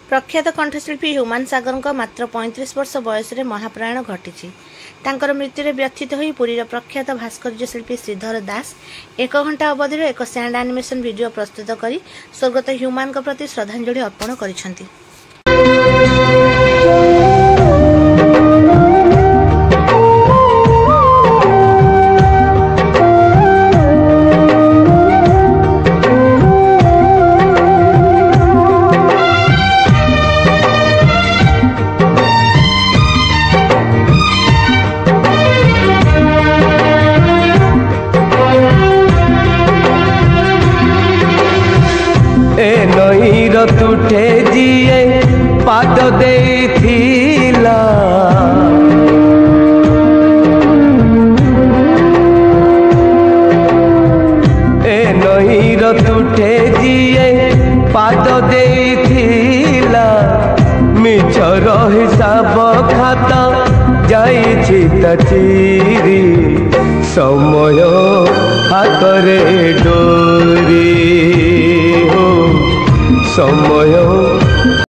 प्रख्यात कंठशिल्पी ह्यूमान सागर मात्र 35 वर्ष बयस महाप्रयाण घटी। मृत्यु व्यथित हो पुरीर प्रख्यात भास्कर्य शिल्पी श्रीधर दास 1 घंटा अवधि एक सैंड एनिमेशन वीडियो प्रस्तुत कर स्वर्गत ह्यूमान प्रति श्रद्धांजलि अर्पण कर। नईर तुठे जिए पाद देथिला नईर तुठे जिए पाद देथिला मिछर हिसाब खाता जाइछि तचिरी समय हाथ रे डोरी समय